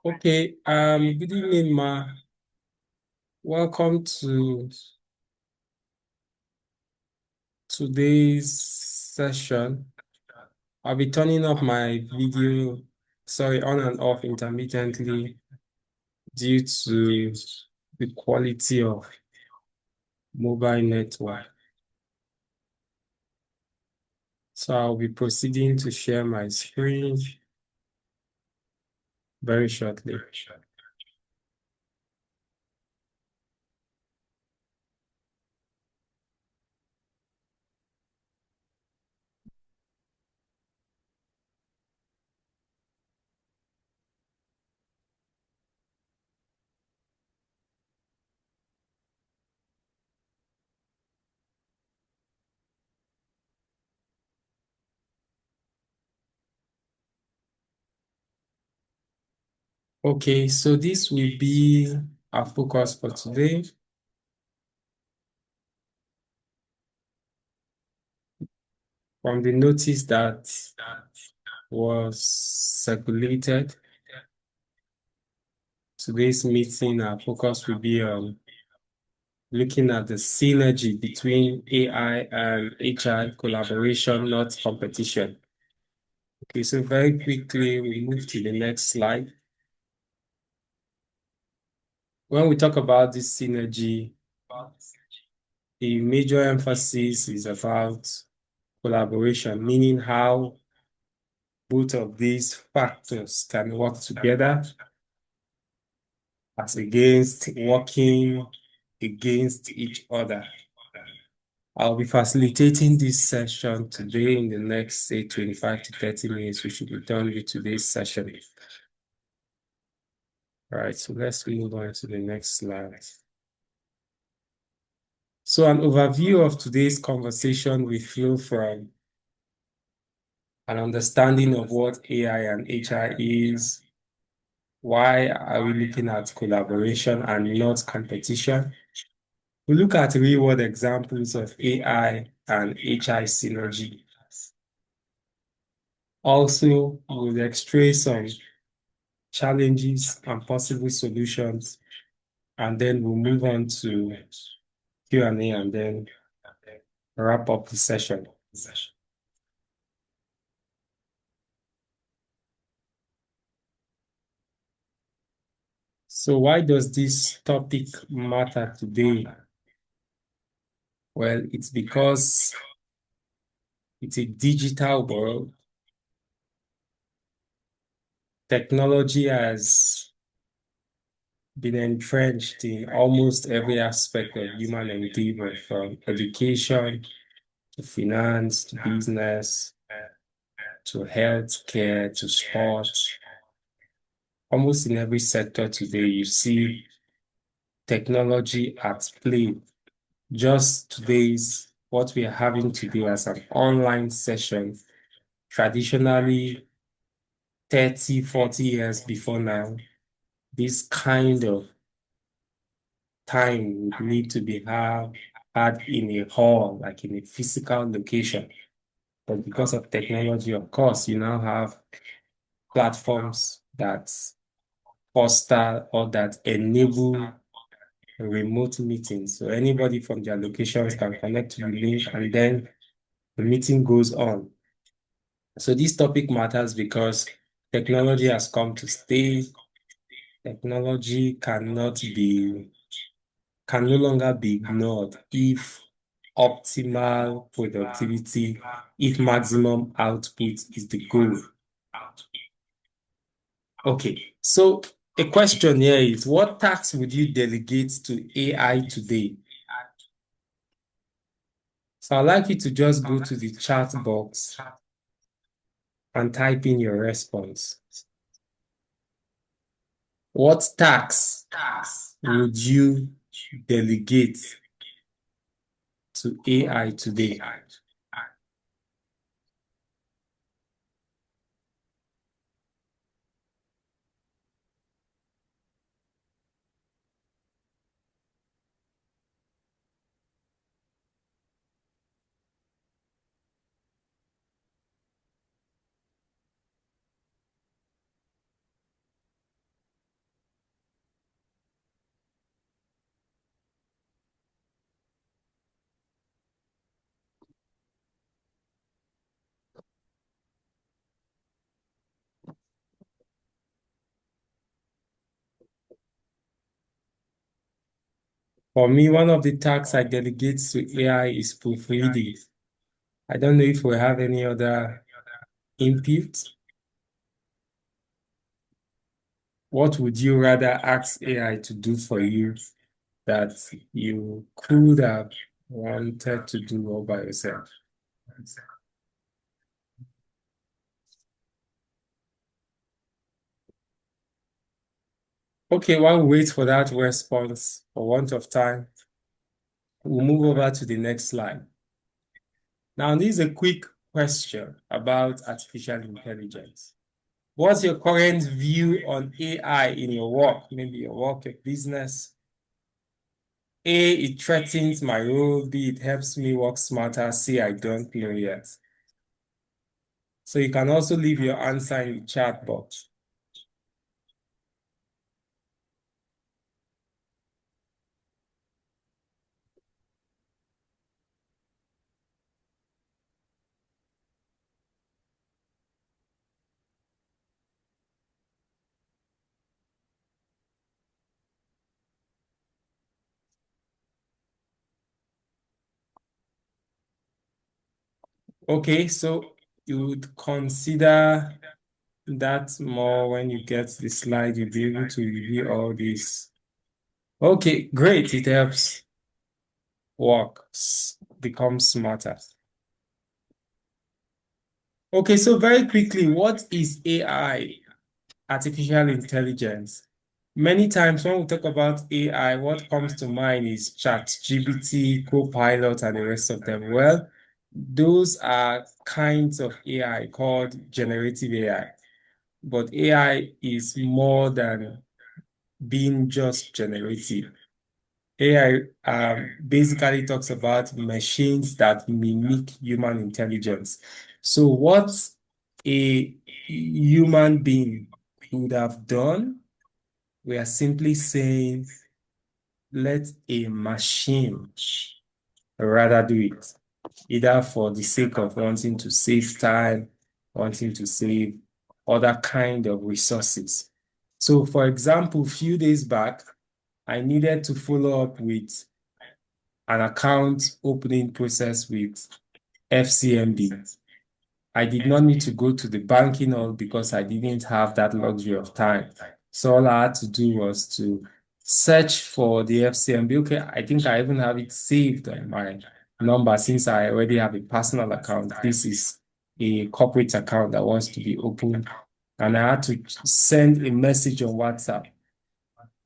Okay, good evening, Ma. Welcome to today's session. I'll be turning off my video, sorry, on and off intermittently due to the quality of mobile network. So I'll be proceeding to share my screen very shortly. Okay, so this will be our focus for today. From the notice that was circulated, today's meeting, our focus will be on looking at the synergy between AI and HI collaboration, not competition. Okay, so very quickly, we move to the next slide. When we talk about this synergy, the major emphasis is about collaboration, meaning how both of these factors can work together as against working against each other. I'll be facilitating this session today. In the next, say, 25 to 30 minutes. We should be done with today's session. All right, so let's move on to the next slide. So an overview of today's conversation will flow from an understanding of what AI and HI is. Why are we looking at collaboration and not competition? We look at real-world examples of AI and HI synergy. Also, we'll extract some challenges and possible solutions, and then we'll move on to Q&A and then wrap up the session. So why does this topic matter today? Well, it's because it's a digital world. Technology has been entrenched in almost every aspect of human endeavor, from education to finance to business to healthcare to sports. Almost in every sector today, you see technology at play. Just today's, what we are having today as an online session, traditionally 30, 40 years before now, this kind of time would need to be had in a hall, like in a physical location. But because of technology, of course, you now have platforms that foster or that enable remote meetings. So anybody from their locations can connect to the link and then the meeting goes on. So this topic matters because technology has come to stay. Technology can no longer be ignored if optimal productivity, if maximum output is the goal. Okay, so a question here is, what tasks would you delegate to AI today? So I'd like you to just go to the chat box and type in your response. What tasks would you delegate to AI today? For me, one of the tasks I delegate to AI is proofreading. I don't know if we have any other input. What would you rather ask AI to do for you that you could have wanted to do all by yourself? Okay, while we wait for that response, for want of time, we'll move over to the next slide. Now, this is a quick question about artificial intelligence. What's your current view on AI in your work? Maybe your work, your business. A, it threatens my role. B, it helps me work smarter. C, I don't know yet. So you can also leave your answer in the chat box. Okay, so you would consider that more when you get the slide, you'll be able to review all this. Okay, great. It helps work become smarter. Okay, so very quickly, what is AI? Artificial intelligence. Many times when we talk about AI, what comes to mind is ChatGPT, Copilot, and the rest of them. Well, those are kinds of AI called generative AI. But AI is more than being just generative. AI basically talks about machines that mimic human intelligence. So what a human being could have done, we are simply saying, let a machine rather do it, either for the sake of wanting to save time, wanting to save other kind of resources. So for example, a few days back, I needed to follow up with an account opening process with FCMB. I did not need to go to the banking hall because I didn't have that luxury of time. So all I had to do was to search for the FCMB. Okay, I think I even have it saved on my number since I already have a personal account. This is a corporate account that wants to be opened. And I had to send a message on WhatsApp.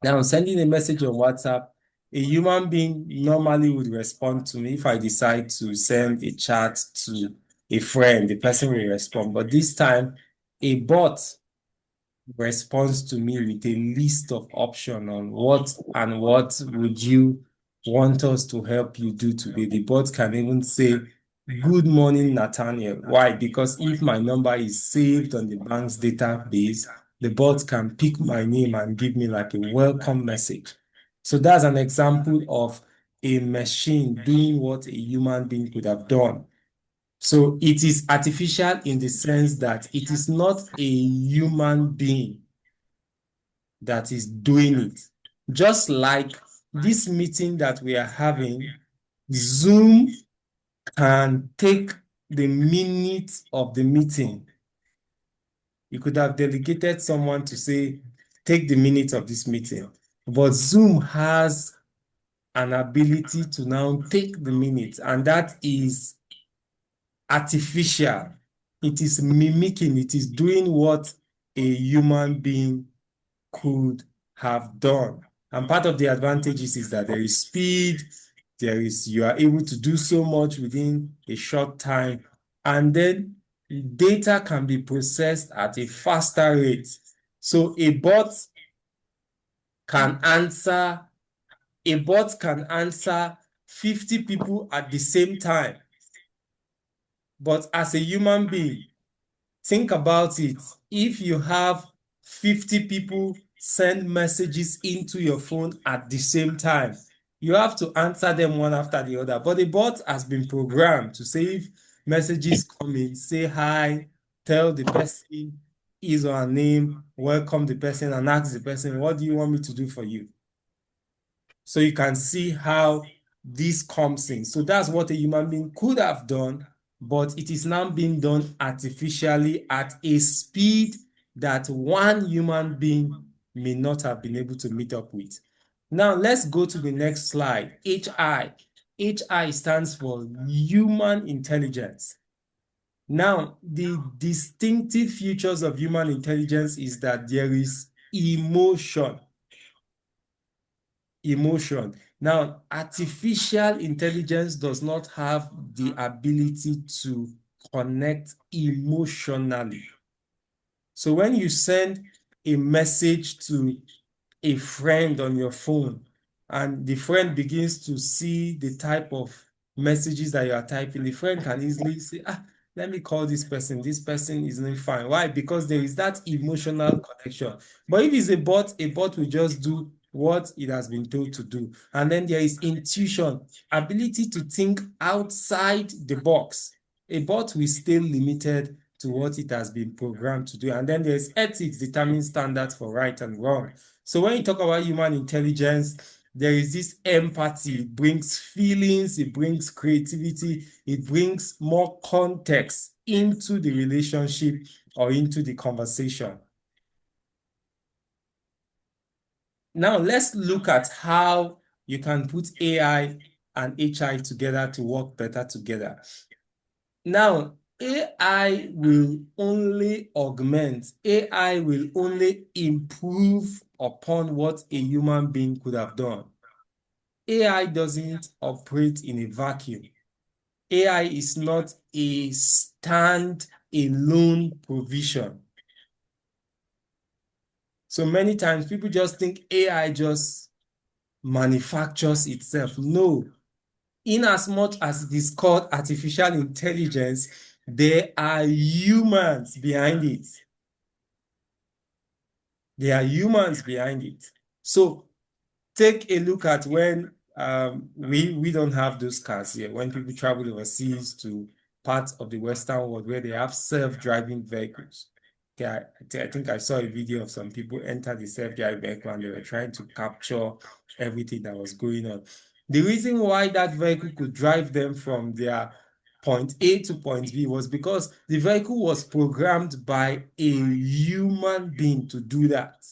Now, sending a message on WhatsApp, a human being normally would respond to me. If I decide to send a chat to a friend, the person will respond. But this time, a bot responds to me with a list of options on what would you want us to help you do today. The bot can even say, "Good morning, Nathaniel." Why? Because if my number is saved on the bank's database, the bot can pick my name and give me like a welcome message. So that's an example of a machine doing what a human being could have done. So it is artificial in the sense that it is not a human being that is doing it. Just like this meeting that we are having, Zoom can take the minutes of the meeting. You could have delegated someone to say, take the minutes of this meeting. But Zoom has an ability to now take the minutes, and that is artificial. It is mimicking, it is doing what a human being could have done. And part of the advantages is that there is speed, you are able to do so much within a short time, and then data can be processed at a faster rate. So can answer, a bot can answer 50 people at the same time. But as a human being, think about it. If you have 50 people send messages into your phone at the same time, you have to answer them one after the other. But the bot has been programmed to say if messages come in, say hi, tell the person his or her name, welcome the person, and ask the person, what do you want me to do for you? So you can see how this comes in. So that's what a human being could have done, but it is now being done artificially at a speed that one human being may not have been able to meet up with. Now let's go to the next slide. HI. HI stands for human intelligence. Now, the distinctive features of human intelligence is that there is emotion. Emotion. Now, artificial intelligence does not have the ability to connect emotionally. So when you send a message to a friend on your phone and the friend begins to see the type of messages that you are typing, the friend can easily say, let me call this person. This person is not fine. Why? Because there is that emotional connection. But if it's a bot will just do what it has been told to do. And then there is intuition, ability to think outside the box. A bot will stay limited to what it has been programmed to do. And then there's ethics, determining standards for right and wrong. So when you talk about human intelligence, there is this empathy. It brings feelings, it brings creativity, it brings more context into the relationship or into the conversation. Now let's look at how you can put AI and HI together to work better together. Now, AI will only augment, AI will only improve upon what a human being could have done. AI doesn't operate in a vacuum. AI is not a stand-alone provision. So many times people just think AI just manufactures itself. No. In as much as it is called artificial intelligence, there are humans behind it. There are humans behind it. So take a look at when we don't have those cars here. When people travel overseas to parts of the Western world where they have self-driving vehicles. Okay, I think I saw a video of some people enter the self-driving vehicle and they were trying to capture everything that was going on. The reason why that vehicle could drive them from their point A to point B was because the vehicle was programmed by a human being to do that.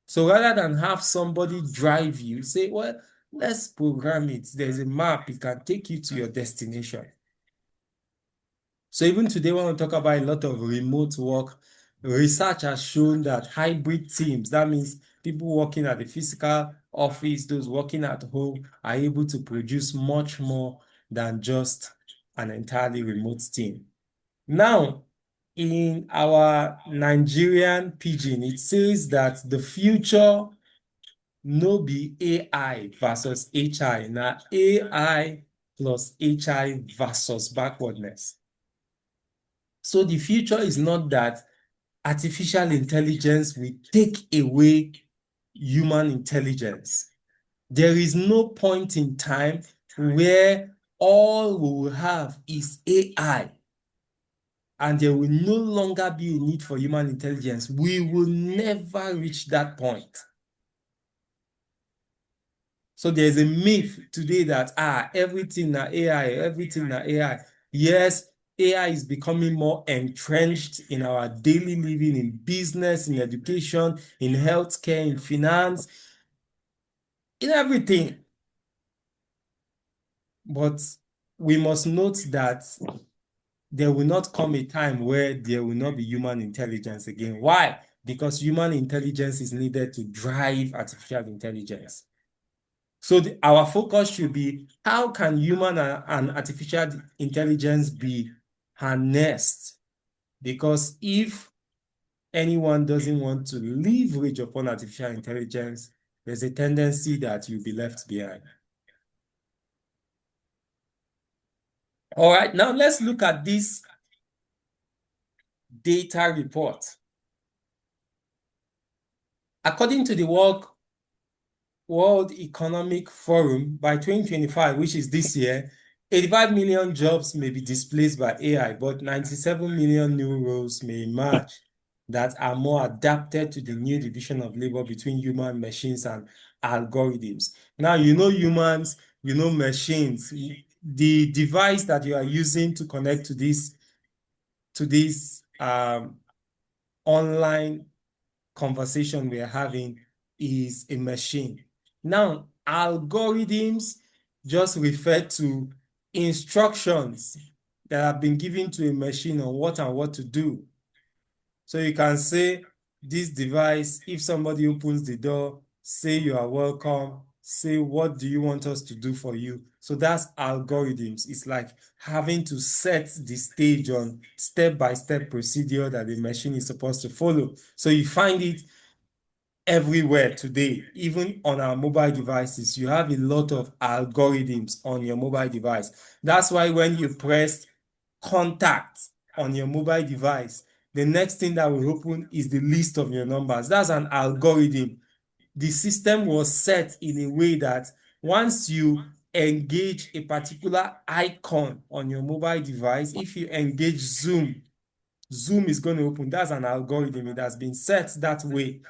So rather than have somebody drive you, say, well, let's program it. There's a map, it can take you to your destination. So even today, when we talk about a lot of remote work, research has shown that hybrid teams, that means people working at the physical office, those working at home, are able to produce much more than just an entirely remote team. Now, in our Nigerian pidgin, it says that the future no be AI versus HI. Now, AI plus HI versus backwardness. So the future is not that artificial intelligence will take away human intelligence. There is no point in time where all we will have is AI and there will no longer be a need for human intelligence. We will never reach that point. So there's a myth today that everything na AI, everything na AI. Yes, AI is becoming more entrenched in our daily living, in business, in education, in healthcare, in finance, in everything. But we must note that there will not come a time where there will not be human intelligence again. Why? Because human intelligence is needed to drive artificial intelligence. So our focus should be how can human and artificial intelligence be harnessed? Because if anyone doesn't want to leverage upon artificial intelligence, there's a tendency that you'll be left behind. All right, now let's look at this data report. According to the World Economic Forum, by 2025, which is this year, 85 million jobs may be displaced by AI, but 97 million new roles may emerge that are more adapted to the new division of labor between human machines and algorithms. Now, you know humans, you know machines. The device that you are using to connect to this online conversation we are having is a machine. Now, algorithms just refer to instructions that have been given to a machine on what and what to do. So you can say this device, if somebody opens the door, say you are welcome, say what do you want us to do for you. So that's algorithms. It's like having to set the stage on step-by-step procedure that the machine is supposed to follow. So you find it everywhere today, even on our mobile devices. You have a lot of algorithms on your mobile device. That's why when you press contact on your mobile device, the next thing that will open is the list of your numbers. That's an algorithm. The system was set in a way that once you engage a particular icon on your mobile device, if you engage Zoom is going to open. That's an algorithm. It has been set that way.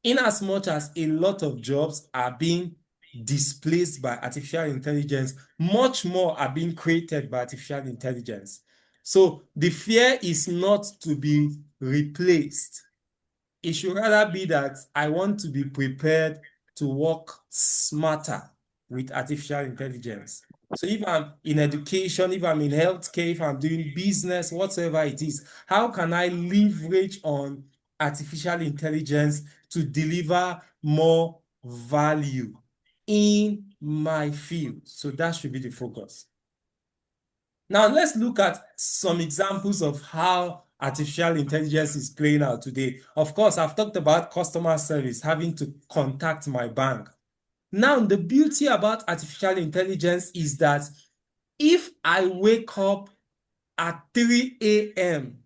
In as much as a lot of jobs are being displaced by artificial intelligence, much more are being created by artificial intelligence. So the fear is not to be replaced. It should rather be that I want to be prepared to work smarter with artificial intelligence. So if I'm in education, if I'm in healthcare, if I'm doing business, whatever it is, how can I leverage on artificial intelligence to deliver more value in my field? So that should be the focus. Now, let's look at some examples of how artificial intelligence is playing out today. Of course, I've talked about customer service, having to contact my bank. Now, the beauty about artificial intelligence is that if I wake up at 3 a.m.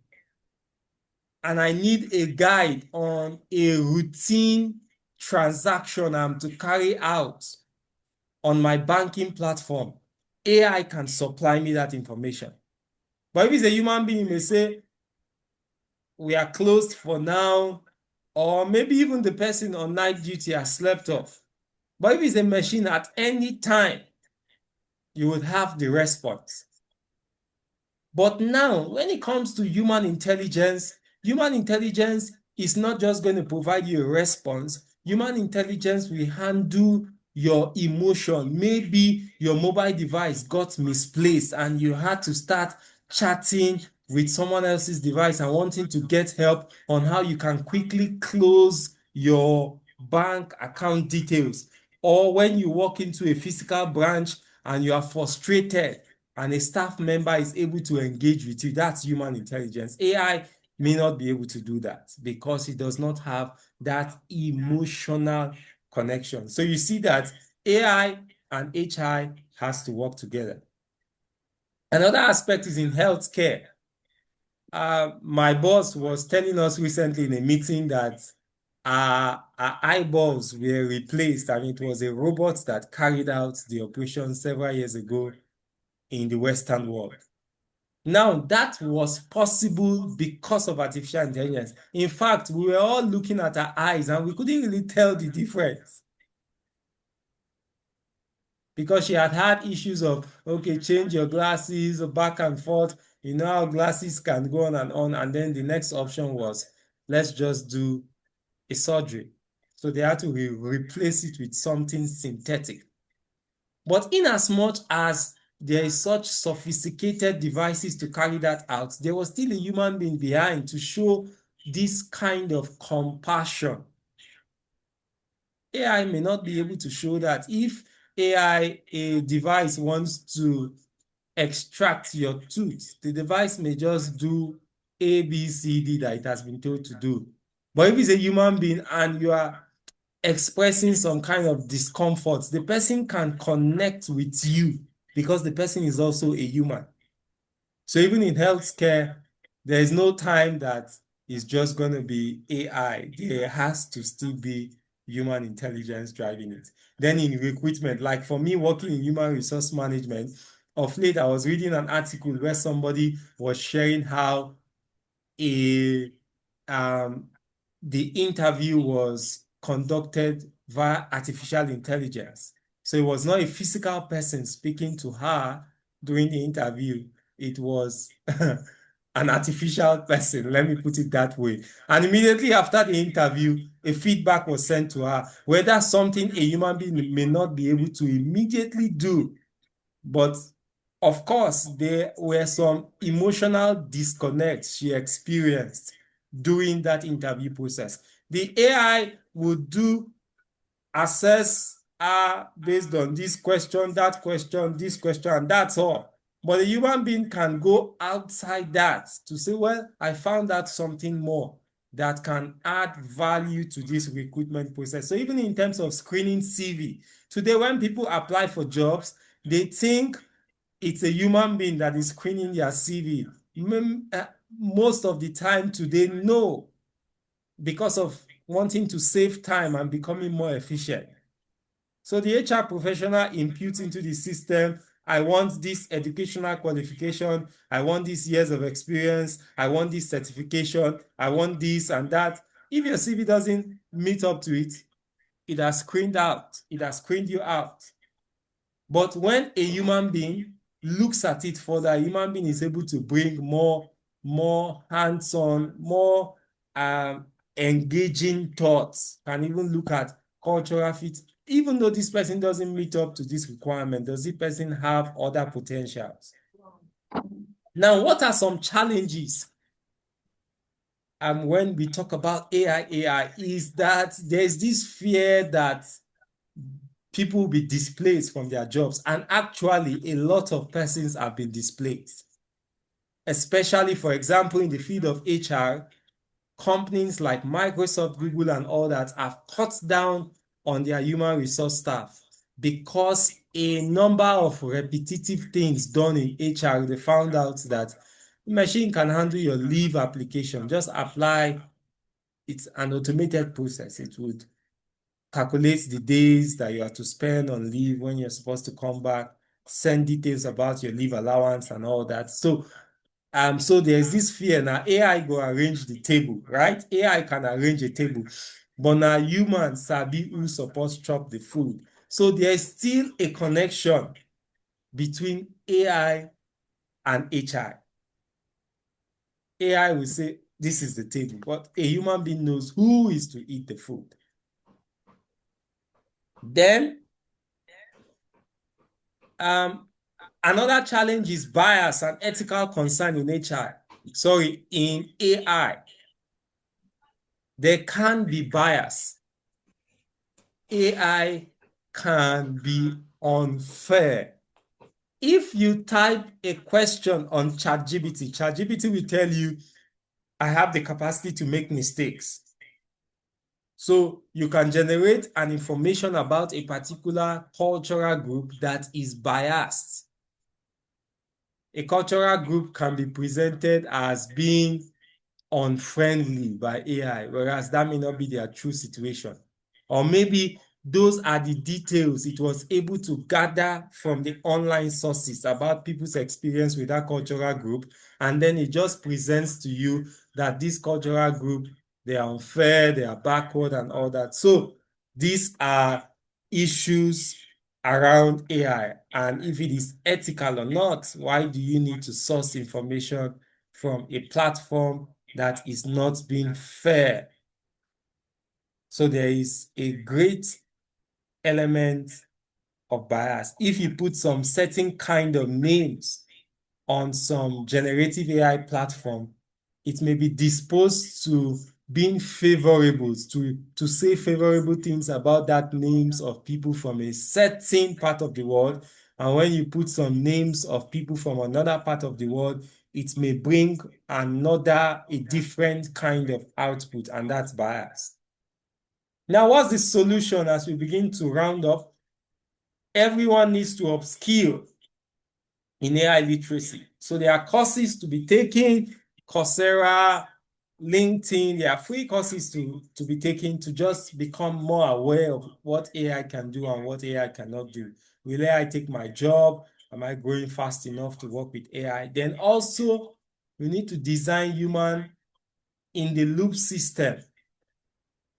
and I need a guide on a routine transaction I'm to carry out on my banking platform, AI can supply me that information. But if it's a human being, may say, we are closed for now, or maybe even the person on night duty has slept off. But if it's a machine, at any time, you would have the response. But now, when it comes to human intelligence is not just going to provide you a response. Human intelligence will handle your emotion. Maybe your mobile device got misplaced and you had to start chatting with someone else's device and wanting to get help on how you can quickly close your bank account details. Or when you walk into a physical branch and you are frustrated and a staff member is able to engage with you, that's human intelligence. AI may not be able to do that because it does not have that emotional connection. So you see that AI and HI has to work together. Another aspect is in healthcare. My boss was telling us recently in a meeting that our eyeballs were replaced, and it was a robot that carried out the operation several years ago in the Western world. Now, that was possible because of artificial intelligence. In fact, we were all looking at our eyes and we couldn't really tell the difference because she had issues of, okay, change your glasses back and forth. You know how glasses can go on. And then the next option was, let's just do a surgery. So they had to replace it with something synthetic. But in as much as there is such sophisticated devices to carry that out, there was still a human being behind to show this kind of compassion. AI may not be able to show that. If a device wants to extract your tooth, the device may just do A, B, C, D that it has been told to do. But if it's a human being and you are expressing some kind of discomfort, the person can connect with you because the person is also a human. So even in healthcare, there is no time that it's just going to be AI. There has to still be human intelligence driving it. Then in recruitment, like for me working in human resource management, of late I was reading an article where somebody was sharing how a the interview was conducted via artificial intelligence. So it was not a physical person speaking to her during the interview. It was an artificial person, let me put it that way. And immediately after the interview, a feedback was sent to her, whether something a human being may not be able to immediately do. But of course, there were some emotional disconnects she experienced during that interview process. The AI would assess based on this question, that question, this question, and that's all. But a human being can go outside that to say, well, I found out something more that can add value to this recruitment process. So even in terms of screening CV, today when people apply for jobs, they think it's a human being that is screening their CV. Most of the time today, no, because of wanting to save time and becoming more efficient. So the HR professional imputes into the system, I want this educational qualification, I want these years of experience, I want this certification, I want this and that. If your CV doesn't meet up to it, it has screened out, it has screened you out. But when a human being looks at it further, a human being is able to bring more hands-on, more engaging thoughts, can even look at cultural fit. Even though this person doesn't meet up to this requirement, does this person have other potentials? Now, what are some challenges when we talk about AI is that there's this fear that people will be displaced from their jobs. And actually, a lot of persons have been displaced, especially, for example, in the field of HR. Companies like Microsoft, Google, and all that have cut down on their human resource staff because a number of repetitive things done in HR, they found out that the machine can handle your leave application. Just apply. It's an automated process. It would calculate the days that you have to spend on leave when you're supposed to come back, send details about your leave allowance and all that. So there's this fear now AI go arrange the table, right? AI can arrange a table, but now humans sabi who supposed to chop the food. So there's still a connection between AI and HR. AI will say, this is the table, but a human being knows who is to eat the food. Then, another challenge is bias and ethical concern in in AI. There can be bias. AI can be unfair. If you type a question on ChatGPT, ChatGPT will tell you, I have the capacity to make mistakes. So you can generate an information about a particular cultural group that is biased. A cultural group can be presented as being unfriendly by AI, whereas that may not be their true situation. Or maybe those are the details it was able to gather from the online sources about people's experience with that cultural group. And then it just presents to you that this cultural group, they are unfair, they are backward and all that. So these are issues around AI. And if it is ethical or not, why do you need to source information from a platform that is not being fair? So there is a great element of bias. If you put some certain kind of names on some generative AI platform, it may be disposed to being favorable, to say favorable things about that names of people from a certain part of the world. And when you put some names of people from another part of the world, it may bring a different kind of output, and that's bias. Now, what's the solution as we begin to round up? Everyone needs to upskill in AI literacy. So there are courses to be taken, Coursera, LinkedIn, there are free courses to be taken to just become more aware of what AI can do and what AI cannot do. Will AI take my job? Am I growing fast enough to work with AI? Then also, we need to design human in the loop system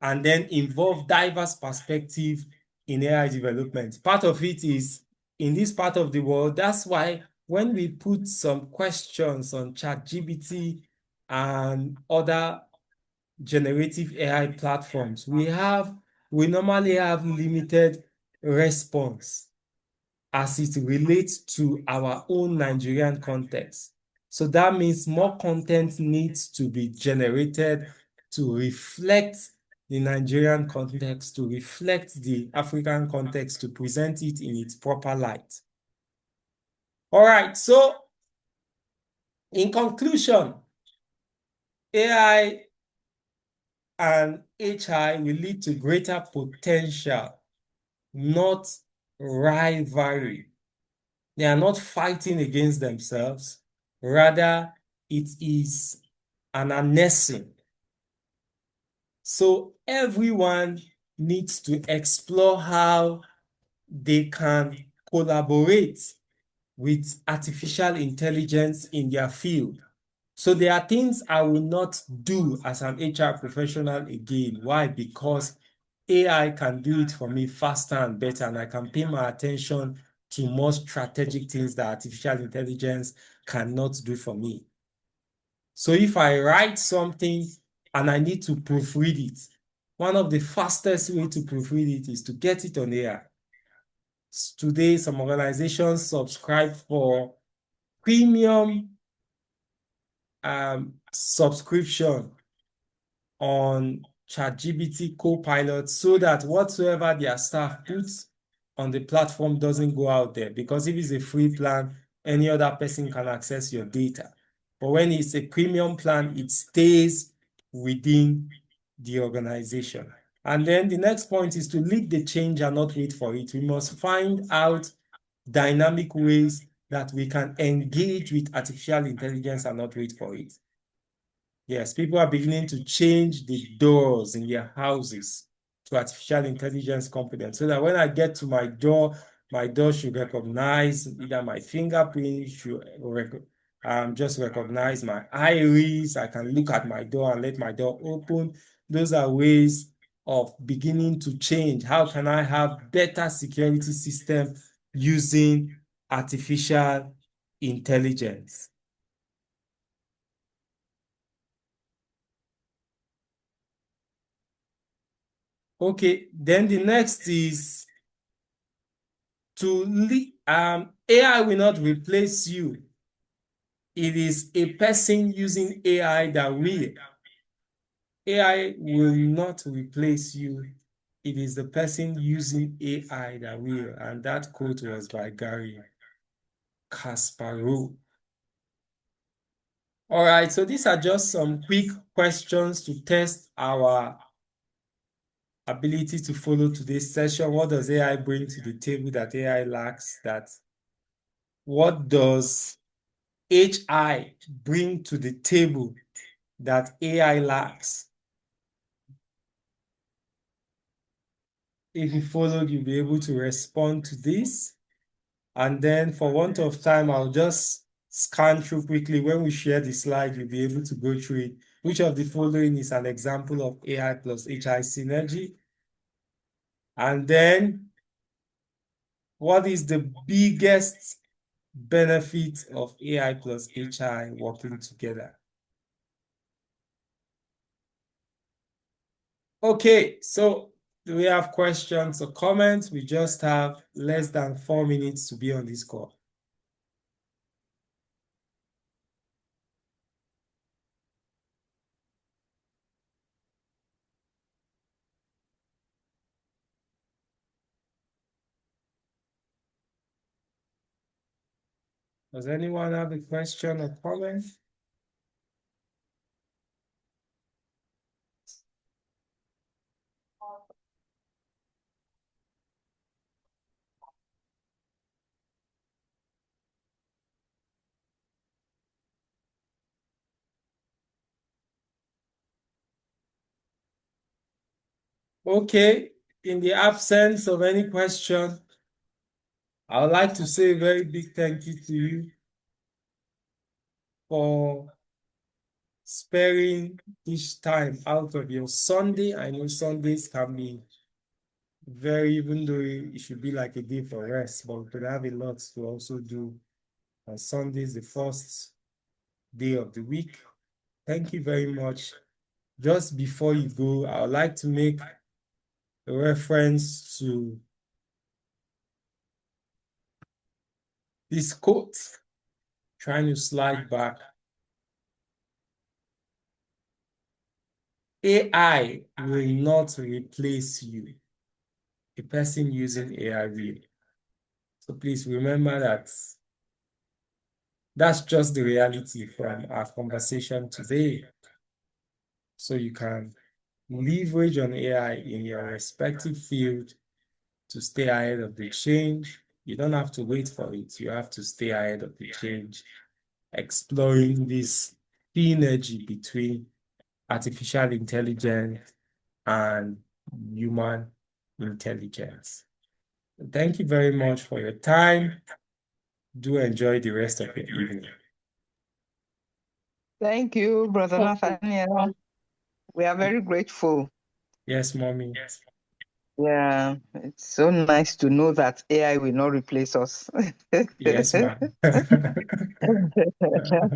and then involve diverse perspective in AI development. Part of it is in this part of the world. That's why when we put some questions on ChatGPT and other generative AI platforms, we normally have limited response as it relates to our own Nigerian context. So that means more content needs to be generated to reflect the Nigerian context, to reflect the African context, to present it in its proper light. All right, so in conclusion, AI and HI will lead to greater potential, not rivalry. They are not fighting against themselves. Rather, it is an harnessing. So everyone needs to explore how they can collaborate with artificial intelligence in their field. So there are things I will not do as an HR professional again. Why? Because AI can do it for me faster and better, and I can pay my attention to more strategic things that artificial intelligence cannot do for me. So if I write something and I need to proofread it, one of the fastest way to proofread it is to get it on AI. Today, some organizations subscribe for premium subscription on ChatGPT Copilot so that whatsoever their staff puts on the platform doesn't go out there. Because if it's a free plan, any other person can access your data. But when it's a premium plan, it stays within the organization. And then the next point is to lead the change and not wait for it. We must find out dynamic ways that we can engage with artificial intelligence and not wait for it. Yes, people are beginning to change the doors in their houses to artificial intelligence competence so that when I get to my door should recognize either my fingerprint, just recognize my iris. I can look at my door and let my door open. Those are ways of beginning to change. How can I have better security system using artificial intelligence? Okay, then the next is AI will not replace you. It is a person using AI that will. AI will not replace you. It is the person using AI that will. And that quote was by Gary Kasparov. All right, so these are just some quick questions to test our ability to follow today's session. What does AI bring to the table that AI lacks? What does HI bring to the table that AI lacks? If you followed, you'll be able to respond to this. And then for want of time, I'll just scan through quickly. When we share the slide, you'll be able to go through it. Which of the following is an example of AI plus HI synergy? And then what is the biggest benefit of AI plus HI working together? Okay, so do we have questions or comments? We just have less than 4 minutes to be on this call. Does anyone have a question or comment? Okay, in the absence of any question, I would like to say a very big thank you to you for sparing this time out of your Sunday. I know Sundays can be very, even though it should be like a day for rest, but we could have a lot to also do on Sundays, the first day of the week. Thank you very much. Just before you go, I would like to make a reference to this quote, trying to slide back. AI will not replace you. A person using AI will. So please remember that that's just the reality from our conversation today. So you can leverage on AI in your respective field to stay ahead of the change. You don't have to wait for it. You have to stay ahead of the change, exploring this synergy between artificial intelligence and human intelligence. Thank you very much for your time. Do enjoy the rest of your evening. Thank you, Brother Thank you. Nathaniel. We are very grateful. Yes, mommy. Yeah, it's so nice to know that AI will not replace us. Yes, ma'am.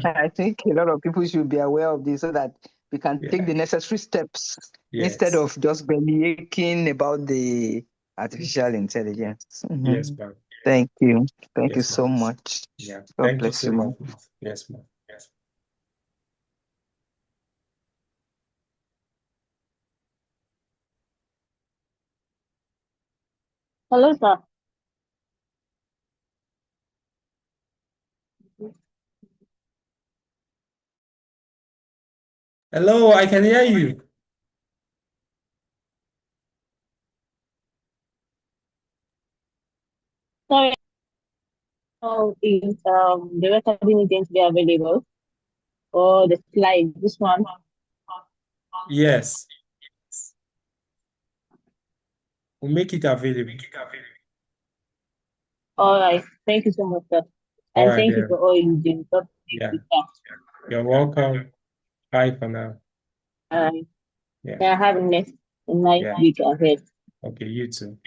I think a lot of people should be aware of this so that we can take Yeah. the necessary steps instead Yes. of just belly aching about the artificial intelligence. Yes, Mhm. ma'am. Thank you. Thank you Yes, so ma'am. much. Yeah. God Thank you bless so you, much. man. Yes, ma'am. Hello, sir. Hello, I can hear you. Sorry, is the recording going to be available or the slide? This one. Yes, we'll make it available. All right. Thank you so much, sir. All And right, thank you for then. all you do. God bless Yeah. you, sir. You're welcome. Bye for now. Um, Yeah. can I have a nice Yeah. week ahead. Okay, you too.